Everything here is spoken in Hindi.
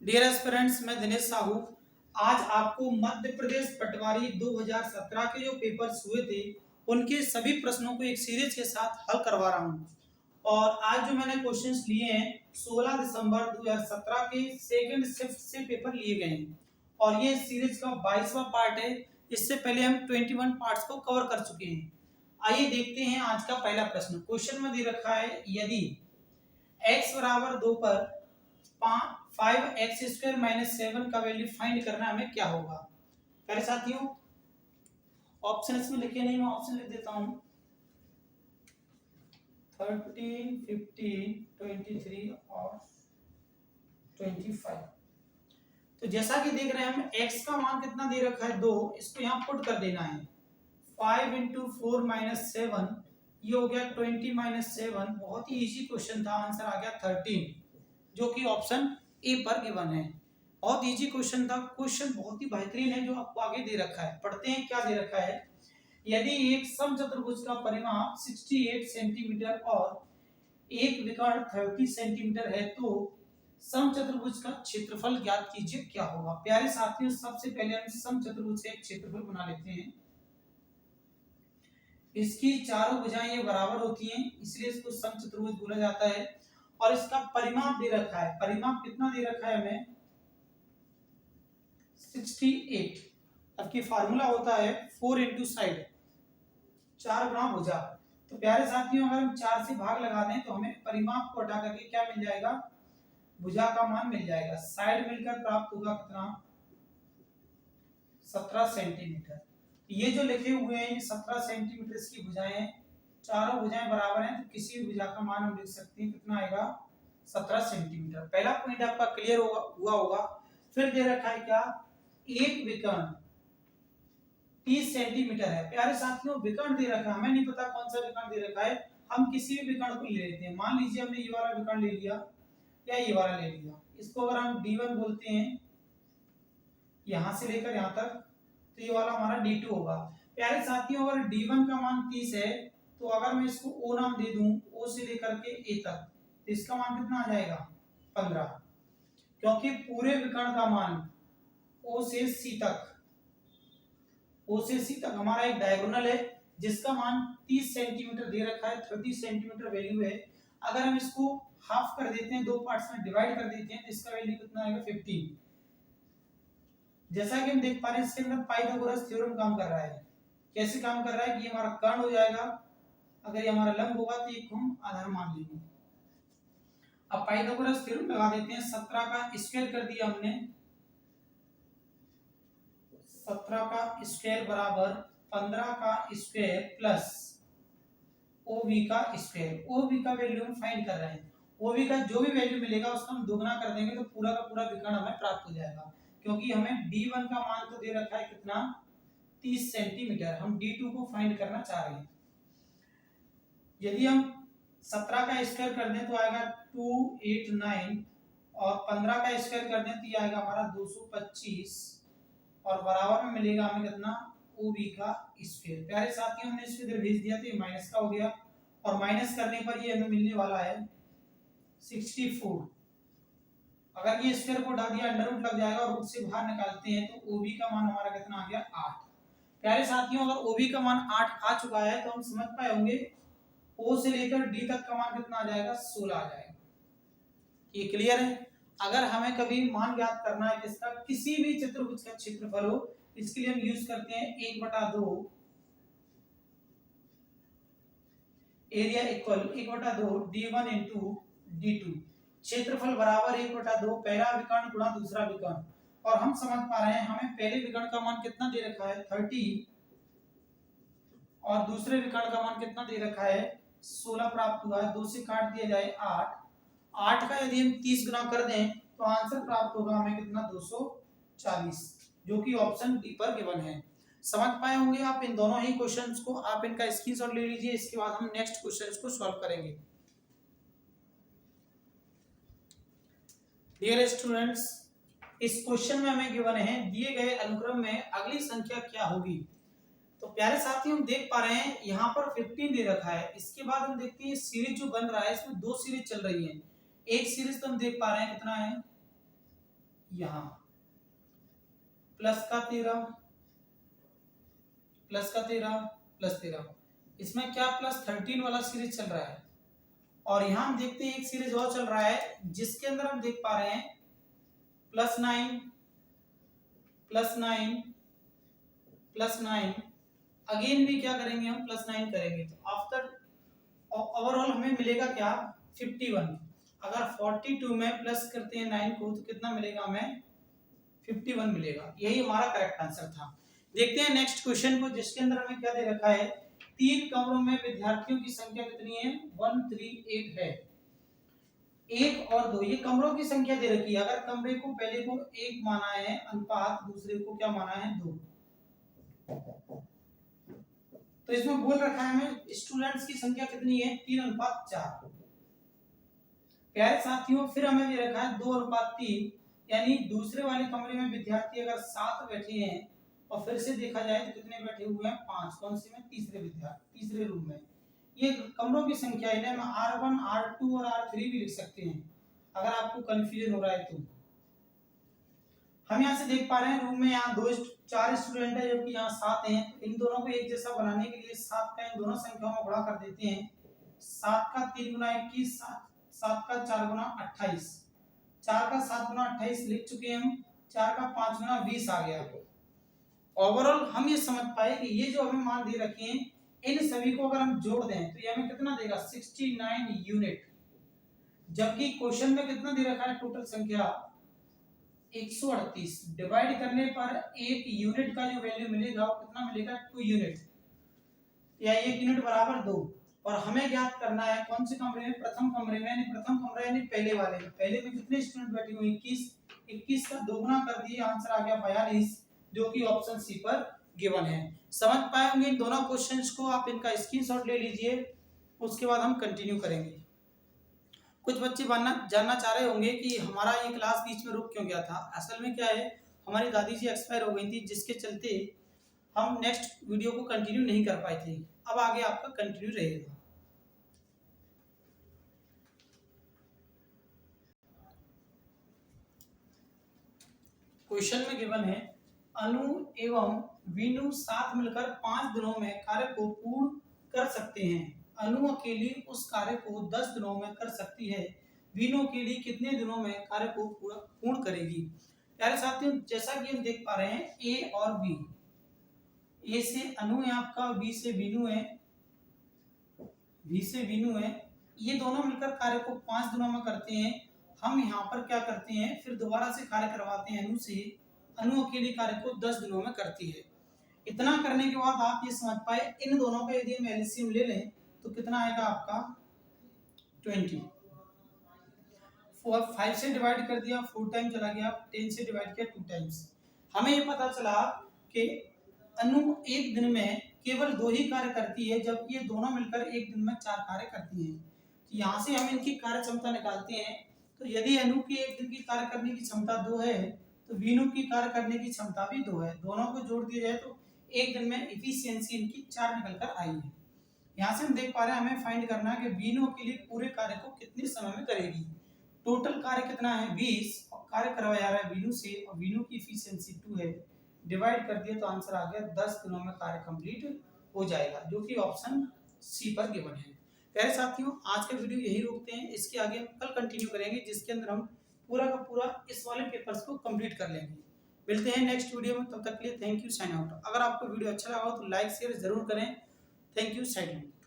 डियर एस्पिरेंट्स, मैं दिनेश साहू आज आपको मध्य प्रदेश पटवारी 2017 के जो पेपर्स हुए थे उनके सभी प्रश्नों को एक सीरीज के साथ हल करवा रहा हूं। और आज जो मैंने क्वेश्चंस लिए हैं 16 दिसंबर 2017 के सेकंड शिफ्ट से पेपर लिए गए हैं और ये सीरीज का 22वां पार्ट है। इससे पहले हम 21 पार्ट्स को कवर कर चुके हैं। आइए देखते हैं आज का पहला प्रश्न। क्वेश्चन में दे रखा है, यदि x बराबर 2 पर 5x² माइनस 7 का वैल्यू फाइंड करना हमें क्या होगा। प्यारे साथियों, ऑप्शन इसमें लिखे नहीं, मैं ऑप्शन लिख देता हूं। 13, 15, 23 और 25। तो जैसा कि देख रहे हैं हम x का मान कितना दे रखा है 2, इसको यहाँ पुट कर देना है। 5 × 4 - 7 ये हो गया 20 - 7। बहुत ही इजी क्वेश्चन था, आंसर आ गया 13 जो कि ऑप्शन ए पर गिवन है। बहुत इजी क्वेश्चन था, क्वेश्चन बहुत ही बेहतरीन है जो आपको आगे दे रखा है। पढ़ते हैं क्या दे रखा है। यदि एक समचतुर्भुज का परिमाप 68 सेंटीमीटर और एक विकर्ण 30 सेंटीमीटर है तो समचतुर्भुज का क्षेत्रफल ज्ञात कीजिए, क्या होगा। प्यारे साथियों, सबसे पहले हम समचतुर्भुज का एक क्षेत्रफल बना लेते हैं। इसकी चारों भुजाएं ये बराबर होती हैं, इसलिए इसको समचतुर्भुज बोला जाता है। और इसका परिमाप दे रखा है, परिमाप कितना दे रखा है हमें 68। अब की फार्मूला होता है 4 × साइड, 4 गुना भुजा। तो प्यारे साथियों, अगर हम 4 से भाग लगा दें तो हमें परिमाप को हटा करके क्या मिल जाएगा, भुजा का मान मिल जाएगा। साइड मिलकर प्राप्त होगा कितना 17 सेंटीमीटर। ये जो लिखे हुए हैं ये 17 सेंटीमीटर इसकी भुजाएं हैं, चारों भुजाएं बराबर हैं तो किसी भी भुजा का मान हम लिख सकते हैं, कितना आएगा 17 सेंटीमीटर। पहला पॉइंट आपका क्लियर हुआ होगा। फिर दे रखा है क्या, एक विकर्ण 30 सेंटीमीटर है। प्यारे साथियों, विकर्ण दे रखा है, हमें नहीं पता कौन सा विकर्ण दे रखा है, हम किसी भी विकर्ण को ले लेते हैं। मान लीजिए हमने ये वाला विकर्ण ले लिया या ये वाला ले लिया, इसको अगर हम D1 बोलते हैं यहां से लेकर यहां तक, तो ये वाला हमारा D2 होगा। प्यारे साथियों, अगर D1 का मान 30 है तो अगर मैं इसको O नाम दे दूं, O से लेकर के A तक, तो इसका मान कितना आ जाएगा 15, क्योंकि पूरे विकर्ण का मान O से C तक, O से C तक हमारा एक डायगोनल है जिसका मान 30 सेंटीमीटर दे रखा है, 30 सेंटीमीटर वैल्यू है। अगर हम इसको हाफ कर देते हैं, दो पार्ट्स में डिवाइड कर देते हैं तो इसका वैल्यू कितना आएगा 15। जैसा कि हम देख पा रहे हैं इसके अंदर पाइथागोरस थ्योरम काम कर रहा है। कैसे काम कर रहा है कि ये हमारा कर्ण हो जाएगा, अगर ये हमारा लंब होगा तो ये हम आधार मान लेंगे। अब पाइथागोरस थ्योरम लगा देते हैं। 17 का स्क्वायर कर दिया हमने, 17 का स्क्वायर बराबर 15 का स्क्वायर प्लस OB का स्क्वायर। OB का वैल्यू हम फाइंड कर रहे हैं, OB का जो भी वैल्यू मिलेगा उसका हम दोगुना कर देंगे तो पूरा का पूरा विकर्ण हमें प्राप्त हो जाएगा। क्योंकि हमें D1 का मान तो दे रखा है कितना 30 सेंटीमीटर, हम D2 को फाइंड करना चाह रहे हैं। यदि हम 17 का स्क्वायर कर दें तो आएगा 289 और 15 का स्क्वायर कर दें तो ये आएगा हमारा 225 और बराबर में मिलेगा हमें कितना OB का स्क्वायर। प्यारे साथियों, हमने इसको इधर भेज दिया तो ये माइनस का हो गया और माइनस करने पर ये हमें मिलने वाला है 64। अगर ये स्क्वायर को हटा दिया अंडर रूट लग जाएगा और रूट से बाहर निकालते हैं तो OB का मान हमारा कितना आ गया 8। प्यारे साथियों, अगर OB का मान 8 आ चुका है तो हम समझ पाए होंगे O से लेकर D तक का मान कितना आ जाएगा 16 आ जाएगा। ये क्लियर है। अगर हमें कभी मान ज्ञात करना है जिसका किसी भी चतुर्भुज का क्षेत्रफल हो, इसके लिए हम यूज करते हैं 1/2 एरिया इक्वल 1/2 D1 × D2। क्षेत्रफल बराबर 1/2 पहला विकर्ण गुणा दूसरा विकर्ण। और हम समझ पा रहे हैं हमें पहले विकर्ण का मान कितना दे रखा है 30 और दूसरे विकर्ण का मान कितना दे रखा है 16 प्राप्त हुआ है। 2 से काट दिया जाए 8, 8 का यदि हम 30 गुना कर दें तो आंसर प्राप्त होगा हमें कितना 240, जो कि ऑप्शन डी पर गिवन है। समझ पाए होंगे आप इन दोनों ही क्वेश्चंस को। आप इनका स्क्रीनशॉट ले लीजिए, इसके बाद हम नेक्स्ट क्वेश्चंस को सॉल्व करेंगे। डियर स्टूडेंट्स, इस क्वेश्चन में हमें गिवन है दिए गए अनुक्रम में अगली संख्या क्या होगी। तो प्यारे साथियों, हम देख पा रहे हैं यहाँ पर 15 दे रखा है। इसके बाद हम देखते हैं सीरीज जो बन रहा है इसमें दो सीरीज चल रही है। एक सीरीज तो हम देख पा रहे हैं कितना है यहाँ प्लस का 13 प्लस का 13 प्लस 13, इसमें क्या प्लस 13 वाला सीरीज चल रहा है। और यहाँ हम देखते हैं एक सीरीज और चल रहा है जिसके अंदर हम देख पा रहे हैं +9 +9 +9, अगेन भी क्या करेंगे हम +9 करेंगे, तो आफ्टर ओवरऑल हमें मिलेगा क्या 51। अगर 42 में प्लस करते हैं 9 को तो कितना मिलेगा हमें 51 मिलेगा। यही हमारा करेक्ट आंसर था। देखते हैं नेक्स्ट क्वेश्चन को जिसके अंदर हमें क्या दे रखा है, 3 कमरों में विद्यार्थियों की संख्या कितनी है 138 है। 1 और 2 ये कमरों की संख्या दे रखी है। अगर कमरे को पहले को 1 माना है अनुपात दूसरे को क्या माना है 2, तो इसमें बोल रखा है हमें स्टूडेंट्स की संख्या कितनी है 3:4। प्यारे साथियों फिर हमें दे रखा है 2:3, यानी दूसरे वाले कमरे में विद्यार्थी अगर 7 बैठे हैं और फिर से देखा जाए तो कितने बैठे हुए हैं 5, कौन से में तीसरे विद्यार्थी तीसरे रूम में। ये कमरों की संख्या है, इन्हें हम R1 R2 और R3 भी लिख सकते हैं अगर आपको कंफ्यूजन हो रहा है तो। हम यहाँ से देख पा रहे हैं रूम में यहाँ 4 स्टूडेंट है जबकि यहाँ 7 हैं। इन दोनों को एक जैसा बनाने के लिए 7 का इन दोनों संख्याओं में गुणा कर देते हैं। 7 का 3 गुना 21, 7 का 4 गुना 28, 4 का 7 गुना 28 लिख चुके हैं हम, 4 का 5 गुना 20 आ गया। ओवरऑल हम ये समझ पाए कि ये जो हमें मान दे रखे हैं इन सभी को अगर हम जोड़ दें तो ये हमें कितना देगा 69 यूनिट, जबकि क्वेश्चन में कितना दे रखा है टोटल संख्या 138। डिवाइड करने पर एक यूनिट का जो वैल्यू मिलेगा वो कितना मिलेगा 2 यूनिट, या 1 यूनिट बराबर 2। और हमें ज्ञात करना है कौन से कमरे में, प्रथम कमरे में, यानी प्रथम कमरा यानी पहले वाले में। पहले में कितने स्टूडेंट बैठे हुए 21, 21 का 2 गुना कर दिए आंसर आ गया 42, जो कि ऑप्शन सी पर गिवन है। समझ पाए होंगे इन दोनों क्वेश्चंस को, आप इनका स्क्रीनशॉट ले लीजिए, उसके बाद हम कंटिन्यू करेंगे। कुछ बच्चे जानना चाह रहे होंगे कि हमारा ये क्लास बीच में रुक क्यों गया था। असल में क्या है, हमारी दादी जी एक्सपायर हो गई थी जिसके चलते हम नेक्स्ट वीडियो को कंटिन्यू नहीं कर पाए थे। अब आगे आपका कंटिन्यू रहेगा। क्वेश्चन में गिवन है अनु एवं वीनू साथ मिलकर 5 दिनों में कार्य को पूर्ण कर सकते हैं। अनु अकेली उस कार्य को 10 दिनों में कर सकती है, वीनू अकेली कितने दिनों में कार्य को पूर्ण करेगी। प्यारे साथियों जैसा कि हम देख पा रहे हैं ए और बी, ए से अनु है आपका, बी से वीनू है, बी से वीनू है, ये दोनों मिलकर कार्य को 5 दिनों में करते हैं। हम यहाँ पर क्या करते हैं फिर दोबारा से कार्य करवाते हैं अनु से, अनु अकेली कार्य को 10 दिनों में करती है। इतना करने के बाद आप ये समझ पाए इन दोनों का यदि हम एलसीएम ले लें तो कितना आएगा आपका 20। 5 से डिवाइड कर दिया 4 टाइम चला गया, 10 से डिवाइड किया 2 टाइम्स। हमें ये पता चला कि अनु एक दिन में केवल 2 ही कार्य करती है, जबकि ये दोनों मिलकर एक दिन में 4 कार्य करती हैं। तो यहाँ से हम इनकी कार्य क्षमता निकालते हैं। तो यदि अनु की एक दिन की कार्य करने की क्षमता 2 है तो वीनू की कार्य करने की क्षमता भी 2 है। दोनों को जोड़ दिया जाए तो एक दिन में इफिशियंसी इनकी 4 निकलकर आई है। यहाँ से हम देख पा रहे हैं हमें फाइंड करना है कि वीनू के लिए पूरे कार्य को कितने समय में करेगी। टोटल कार्य कितना है 20, और कार्य करवाया जा रहा है वीनू से, और वीनू की इफिशियंसी 2 है। डिवाइड कर दिया तो आंसर आ गया 10 दिनों में कार्य कंप्लीट हो जाएगा, जो कि ऑप्शन सी पर गिवन है। प्यारे साथियों आज का वीडियो यही रोकते हैं, इसके आगे हम कल कंटिन्यू करेंगे जिसके अंदर हम पूरा का पूरा इस वाले पेपर्स को कंप्लीट कर लेंगे। मिलते हैं नेक्स्ट वीडियो में, तब तक के लिए थैंक यू, साइन आउट। अगर आपको वीडियो अच्छा लगा हो तो लाइक शेयर जरूर करें। Thank you, sign out.